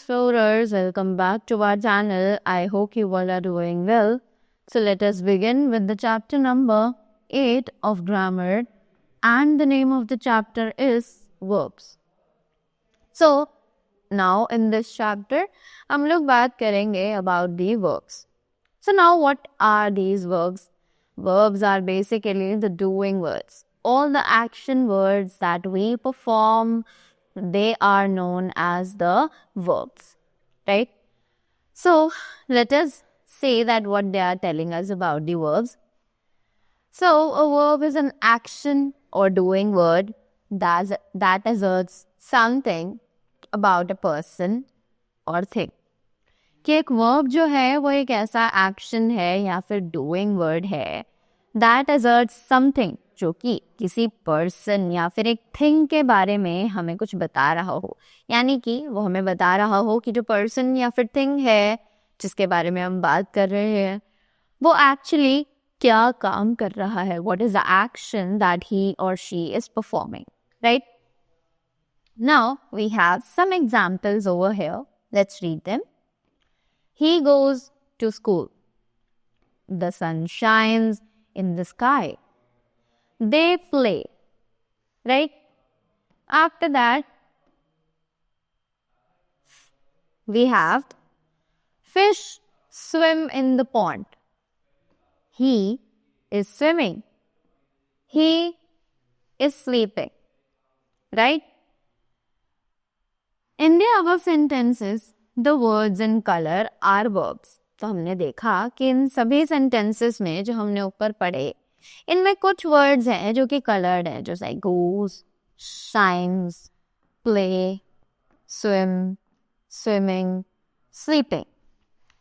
explorers, welcome back to our channel. I hope you all are doing well. So let us begin with the chapter number 8 of grammar, and the name of the chapter is verbs. So now in this chapter हम लोग बात करेंगे about the verbs. So now what are these verbs? Verbs are basically the doing words. All the action words that we perform, they are known as the verbs, right? So let us say that what they are telling us about the verbs. So a verb is an action or doing word that asserts something about a person or thing. कि एक verb जो है वो एक ऐसा action है या फिर डूइंग वर्ड है दैट असर्ट्स समथिंग, जो कि किसी पर्सन या फिर एक थिंग के बारे में हमें कुछ बता रहा हो. यानी कि वो हमें बता रहा हो कि जो पर्सन या फिर थिंग है जिसके बारे में हम बात कर रहे हैं वो एक्चुअली क्या काम कर रहा है. What is the action that he or she is performing, right? Now we have some examples over here. Let's read them. He goes to school. The sun shines in the sky. They play. Right? After that, we have fish swim in the pond. He is swimming. He is sleeping. Right? In the above sentences, the words in color are verbs. तो हमने देखा कि इन सभी sentences में जो हमने ऊपर पढ़े इनमें कुछ words हैं जो कि colored हैं, जो like goes, shines, play, swim, swimming, sleeping.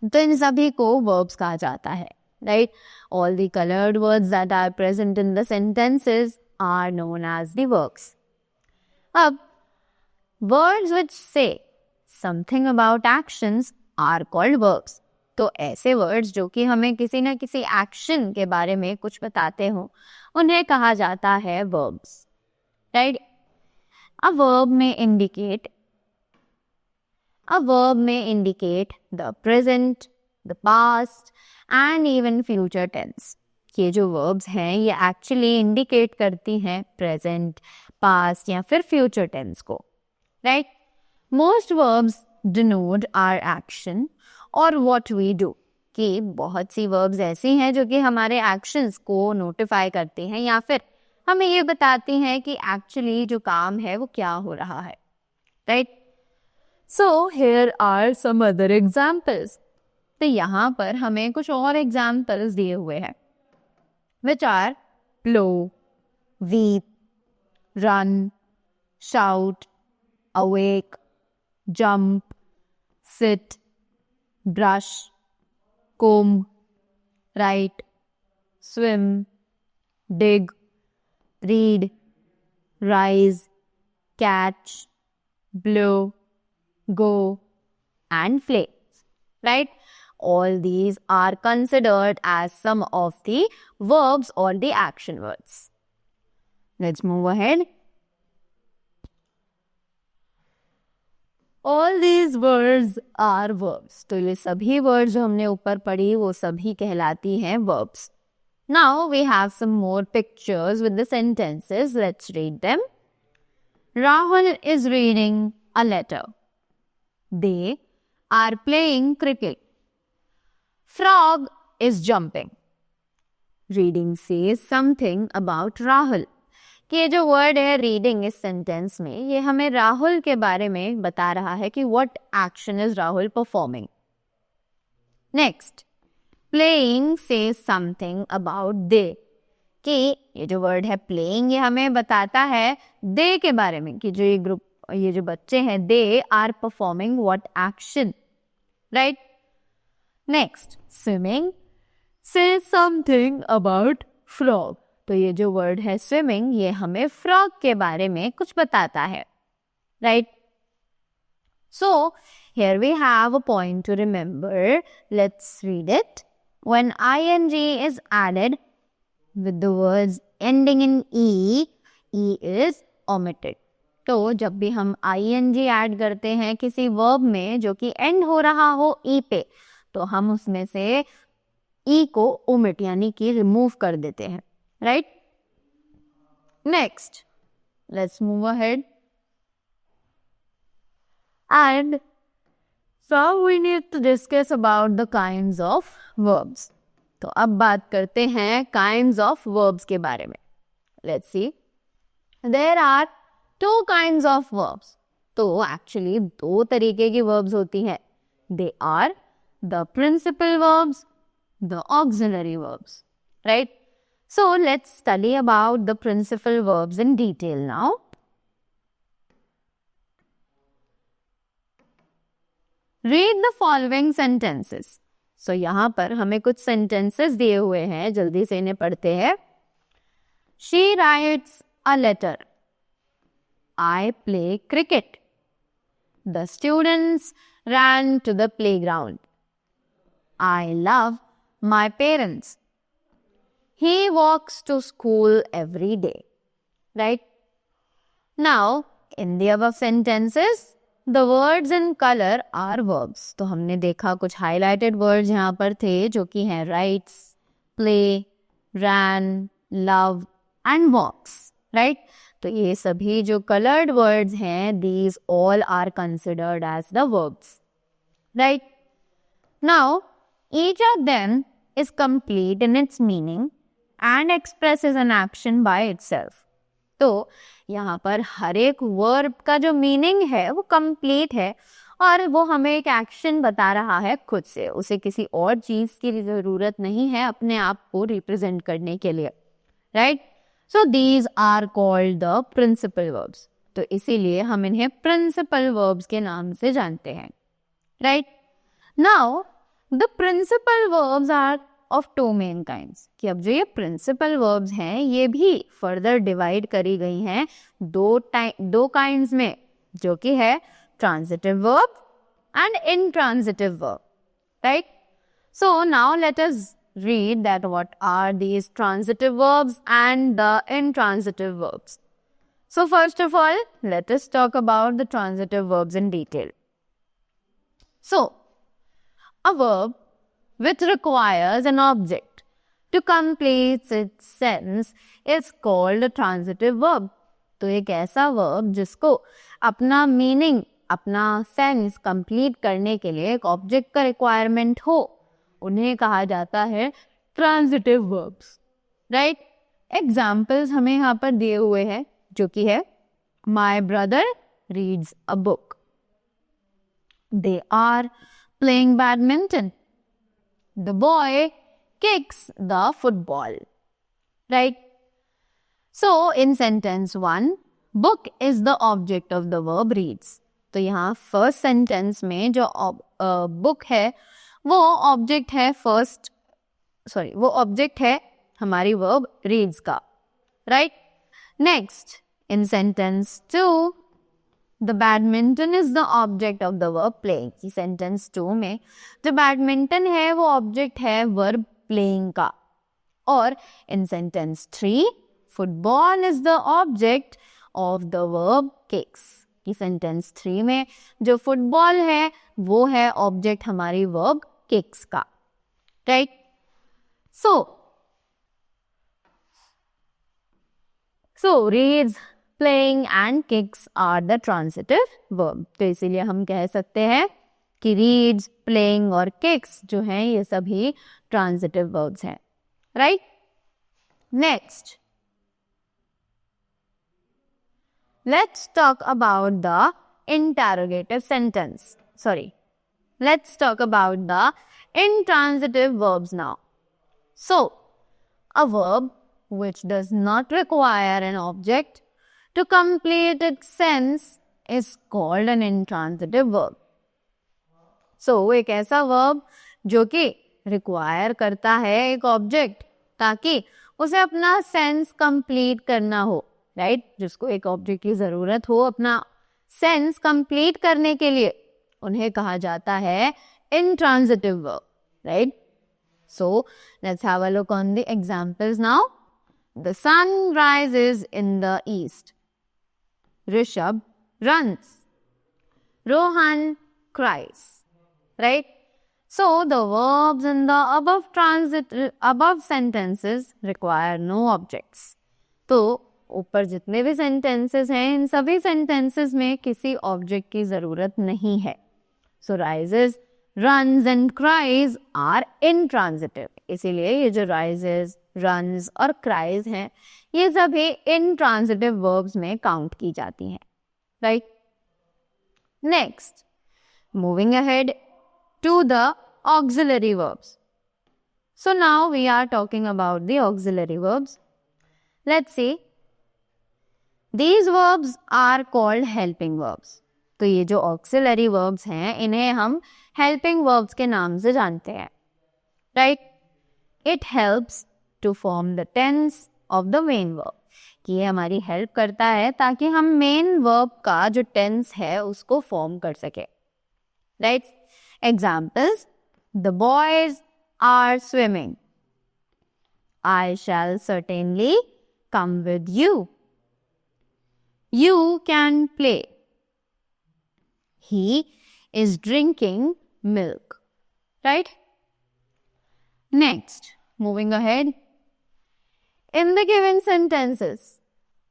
तो इन सभी को verbs कहा जाता है, right? All the colored words that are present in the sentences are known as the verbs. अब words which say something about actions are called verbs. तो ऐसे words जो कि हमें किसी न किसी action के बारे में कुछ बताते हो उन्हें कहा जाता है verbs, right? A verb may indicate the present, the past and even future tense. ये जो verbs हैं ये actually indicate करती हैं present, past या फिर future tense को, right? Most verbs denote our action or what we do. कि बहुत सी verbs ऐसी हैं जो कि हमारे actions को notify करती हैं या फिर हमें ये बताती हैं कि actually जो काम है वो क्या हो रहा है, right? So here are some other examples. तो यहाँ पर हमें कुछ और examples दिए हुए हैं, which are blow, weep, run, shout, awake, jump, sit, brush, comb, write, swim, dig, read, rise, catch, blow, go, and play, right? All these are considered as some of the verbs or the action words. Let's move ahead. All these words are verbs. तो ये सभी words जो हमने ऊपर पढ़ी वो सभी कहलाती हैं verbs. Now we have some more pictures with the sentences. Let's read them. Rahul is reading a letter. They are playing cricket. Frog is jumping. Reading says something about Rahul. कि ये जो वर्ड है reading इस sentence में ये हमें राहुल के बारे में बता रहा है कि what action is Rahul performing. Next, playing says something about they. कि ये जो वर्ड है प्लेइंग ये हमें बताता है दे के बारे में कि जो ये ग्रुप ये जो बच्चे हैं they are performing what action, right? Next, swimming says something about frog. तो ये जो वर्ड है स्विमिंग ये हमें फ्रॉग के बारे में कुछ बताता है, right? So here we have a point to remember. Let's read it. When ing is added with the words ending in e is omitted. तो जब भी हम ing ऐड करते हैं किसी वर्ब में जो कि एंड हो रहा हो ई पे, तो हम उसमें से ई को ओमिट यानी कि रिमूव कर देते हैं, right? Next, let's move ahead and so we need to discuss about the kinds of verbs. तो अब बात करते हैं kinds of verbs के बारे में. Let's see. There are two kinds of verbs. तो actually दो तरीके की verbs होती हैं. They are the principal verbs, the auxiliary verbs. Right? So let's study about the principal verbs in detail now. Read the following sentences. So यहाँ पर हमें कुछ sentences दिए हुए हैं, जल्दी से इन्हें पढ़ते हैं. She writes a letter. I play cricket. The students ran to the playground. I love my parents. He walks to school every day. Right? Now, in the above sentences, the words in color are verbs. तो हमने देखा कुछ highlighted words यहाँ पर थे जो कि हैं writes, play, ran, love and walks. Right? तो ये सभी जो colored words हैं, these all are considered as the verbs. Right? Now, each of them is complete in its meaning and expresses an action by itself. तो यहाँ पर हर एक verb का जो मीनिंग है वो कंप्लीट है और वो हमें एक एक्शन बता रहा है खुद से, उसे किसी और चीज की जरूरत नहीं है अपने आप को रिप्रेजेंट करने के लिए, right? So these are called the principal verbs. तो इसीलिए हम इन्हें प्रिंसिपल वर्ब्स के नाम से जानते हैं, right? Now the principal verbs are of two main kinds. कि अब जो ये प्रिंसिपल वर्ब्स हैं ये भी फर्दर डिवाइड करी गई हैं दो काइंड्स में, जो कि है transitive verb and intransitive verb, right? So now let us read that what are these transitive verbs and the intransitive verbs. So first of all, let us talk about the transitive verbs in detail. So, a verb which requires an object to complete its sense is called a transitive verb. तो एक ऐसा verb जिसको अपना meaning, अपना sense complete करने के लिए एक object का requirement हो, उन्हें कहा जाता है ट्रांजिटिव वर्ब्स, राइट? एग्जाम्पल्स हमें यहाँ पर दिए हुए हैं जो कि है my brother reads a book, they are playing badminton, the boy kicks the football, right? So in sentence 1, book is the object of the verb reads. तो यहाँ फर्स्ट सेंटेंस में जो बुक है वो ऑब्जेक्ट है वो ऑब्जेक्ट है हमारी वर्ब रीड्स का, right? Next, in sentence 2, the badminton is the object of the verb playing. की सेंटेंस 2 में जो बैडमिंटन है वो ऑब्जेक्ट है वर्ब प्लेइंग का. और in sentence 3, football is the object of the verb kicks. की सेंटेंस 3 में जो फुटबॉल है वो है ऑब्जेक्ट हमारी वर्ब किक्स का, right? So reads, playing and kicks are the transitive verb. तो इसीलिए हम कह सकते हैं कि reads, playing और kicks जो हैं ये सभी transitive verbs हैं, right? Next, let's talk about the interrogative sentence. Let's talk about the intransitive verbs now. So, a verb which does not require an object to complete its sense is called an intransitive verb. So, एक ऐसा verb जो कि require करता है एक object ताकि उसे अपना sense complete करना हो, right? जिसको एक object की जरूरत हो अपना sense complete करने के लिए, उन्हें कहा जाता है intransitive verb, right? So, let's have a look on the examples now. The sun rises in the east. Rishabh runs. Rohan cries. Right? So the verbs in the above sentences require no objects. तो ऊपर जितने भी sentences हैं इन सभी sentences में किसी object की जरूरत नहीं है. So rises, runs and cries are intransitive. इसीलिए ये जो rises, runs और cries हैं ये सभी intransitive verbs में count की जाती हैं. Right? Next, moving ahead to the auxiliary verbs. So now we are talking about the auxiliary verbs. Let's see. These verbs are called helping verbs. तो ये जो auxiliary verbs हैं इन्हें हम helping verbs के नाम से जानते हैं. Right? It helps to form the tense of the main verb. कि ये हमारी help करता है ताकि हम main verb का जो tense है उसको form कर सके. Right? Examples. The boys are swimming. I shall certainly come with you. You can play. He is drinking milk. Right? Next, moving ahead. In the given sentences,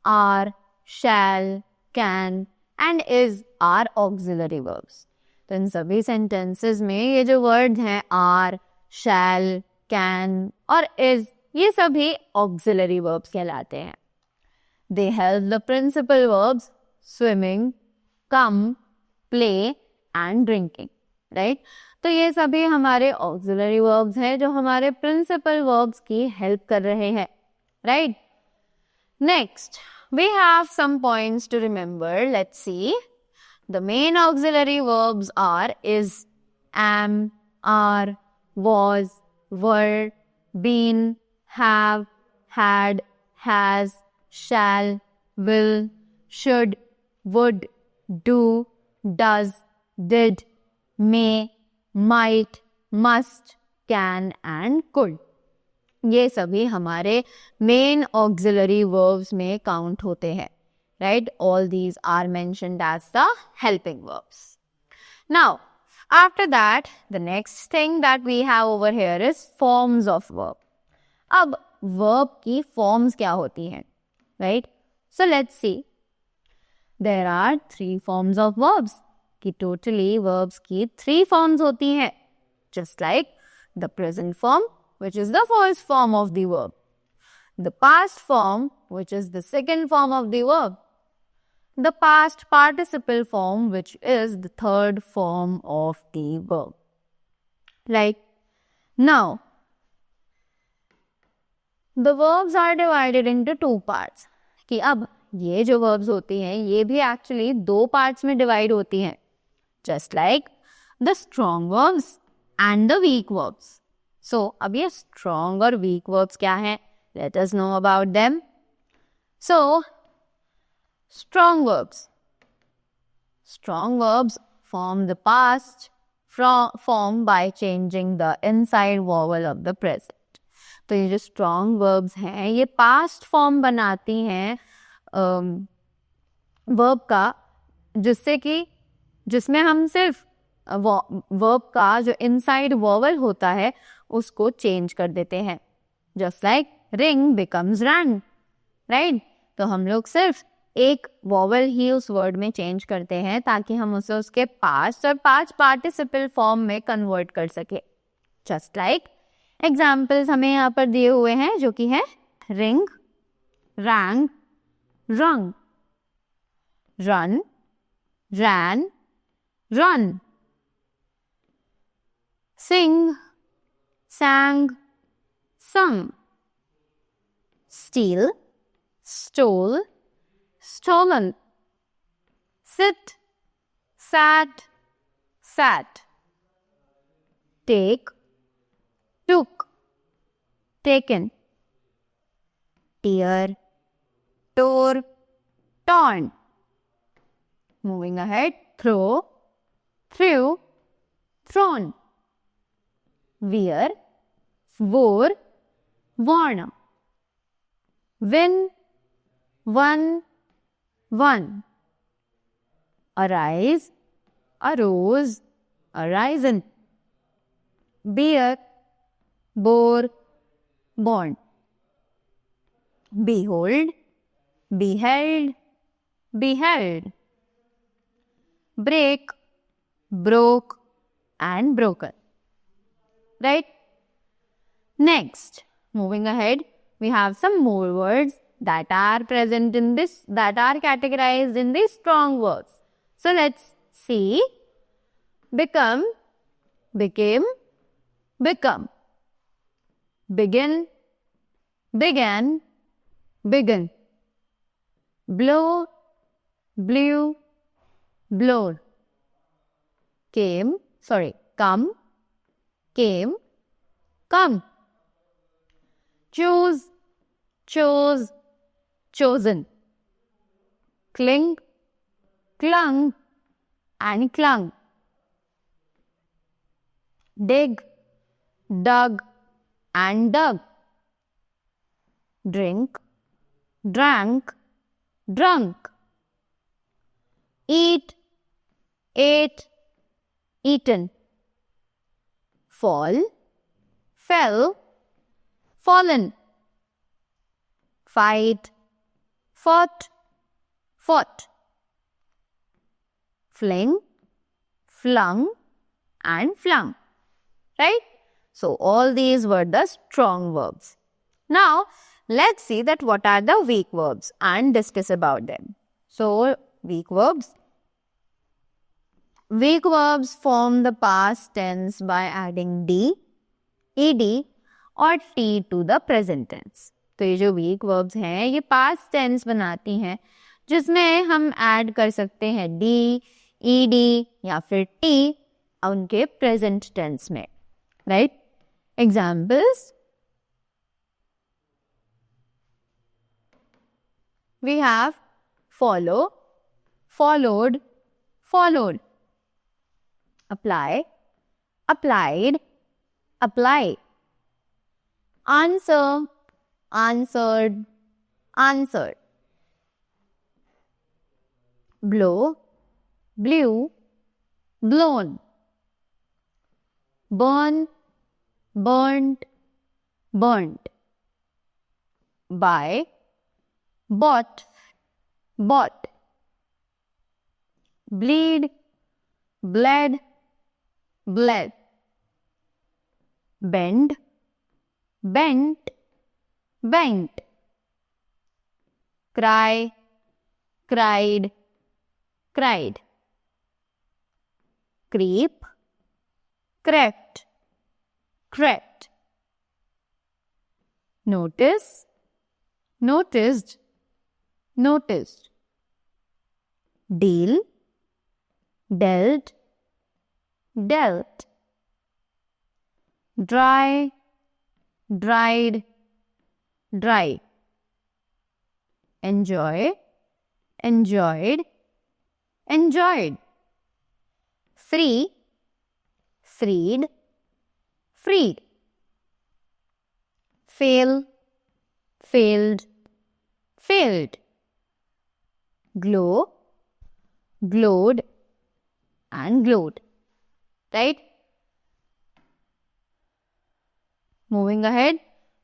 are, shall, can and is are auxiliary verbs. तो इन सभी sentences में ये जो words हैं are, shall, can और is ये सभी auxiliary verbs कहलाते हैं. They help the principal verbs swimming, come, play and drinking. Right? तो ये सभी हमारे auxiliary verbs हैं जो हमारे principal verbs की help कर रहे हैं. Right? Next, we have some points to remember. Let's see. The main auxiliary verbs are is, am, are, was, were, been, have, had, has, shall, will, should, would, do, does, did, may, might, must, can and could. ये सभी हमारे main auxiliary verbs में count होते हैं. Right? All these are mentioned as the helping verbs. Now, after that, the next thing that we have over here is forms of verb. अब verb की forms क्या होती हैं? Right? So let's see. There are 3 forms of verbs. कि totally verbs की 3 forms होती हैं. Just like the present form, which is the first form of the verb. The past form, which is the second form of the verb. The past participle form, which is the third form of the verb. Like, now, the verbs are divided into 2 parts. कि अब ये जो verbs होती हैं ये भी actually 2 parts में divide होती हैं. Just like the strong verbs and the weak verbs. So, अब ये strong और weak verbs क्या हैं? Let us know about them. So, strong verbs. Strong verbs form the past form by changing the inside vowel of the present. तो ये जो strong verbs हैं ये past form बनाती हैं verb का जिसमें हम सिर्फ verb का जो inside vowel होता है उसको change कर देते हैं. Just like ring becomes run. Right? तो हम लोग सिर्फ एक vowel ही उस word में change करते हैं ताकि हम उसे उसके past और past participle form में convert कर सके. Just like examples हमें यहाँ पर दिए हुए हैं जो कि है ring, rang, rung, run, ran, run, sing, sang, sung, steal, stole, stolen, sit, sat, sat, take, took, taken, tear, tore, torn. Moving ahead, throw, threw, thrown, wear, wore, worn, win, won, won, arise, arose, arisen. Bear, bore, born. Behold, beheld, beheld. Break, broke, and broken. Right? Next, moving ahead, we have some more words that are present in this, that are categorized in these strong verbs. So let's see. Become, became, become. Begin, began, begun. Blow, blew, blown. Come, came, come. Choose, chose, chosen. Cling, clung, and clung. Dig, dug, and dug. Drink, drank, drunk. Eat, ate, eaten. Fall, fell, fallen. Fight, fought, fought. Fling, flung, and flung. Right? So, all these were the strong verbs. Now, let's see that what are the weak verbs and discuss about them. So, weak verbs. Weak verbs form the past tense by adding D, ed और t to the present tense. तो ये जो weak verbs हैं ये past tense बनाती हैं जिसमें हम add कर सकते हैं D, ed या फिर t उनके present tense में. Right? Examples. We have follow, followed, followed. Apply, applied, apply. Answer, answered, answered. Blow, blew, blown. Burn, burnt, burnt. Buy, bought, bought. Bleed, bled, bled. Bend, bent, bent. Cry, cried, cried. Creep, crept, crept. Notice, noticed, noticed. Deal, dealt, dealt. Dry, dried, dry. Enjoy, enjoyed, enjoyed. Free, freed, freed. Fail, failed, failed. Glow, glowed, and glowed. Right? Moving ahead,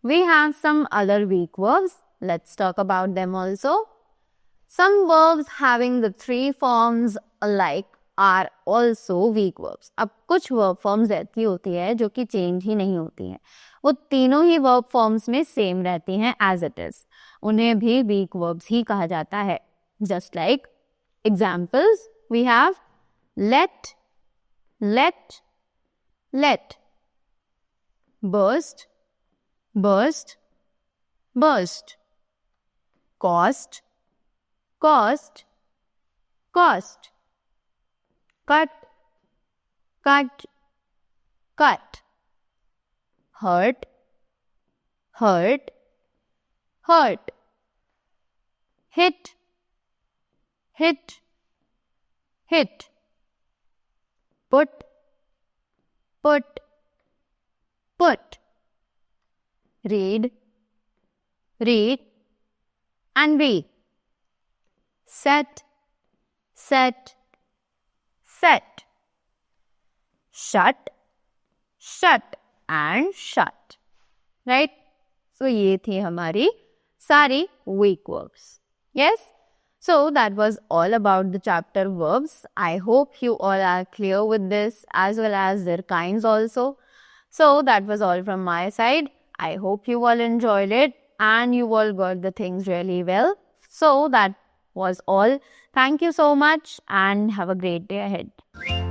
we have some other weak verbs. Let's talk about them also. Some verbs having the three forms alike are also weak verbs. अब कुछ verb forms ऐसी होती है जो कि change ही नहीं होती हैं. वो तीनों ही verb forms में same रहती हैं as it is. उन्हें भी weak verbs ही कहा जाता है. Just like examples, we have let, let, let. Burst, burst, burst. Cost, cost, cost. Cut, cut, cut. Hurt, hurt, hurt. Hit, hit, hit. Put, put, put. Read, read, and read. Set, set, set, shut, shut and shut. Right? So ये थी हमारी सारी weak verbs. Yes? So that was all about the chapter verbs. I hope you all are clear with this as well as their kinds also. So that was all from my side. I hope you all enjoyed it and you all got the things really well. So that was all. Thank you so much and have a great day ahead.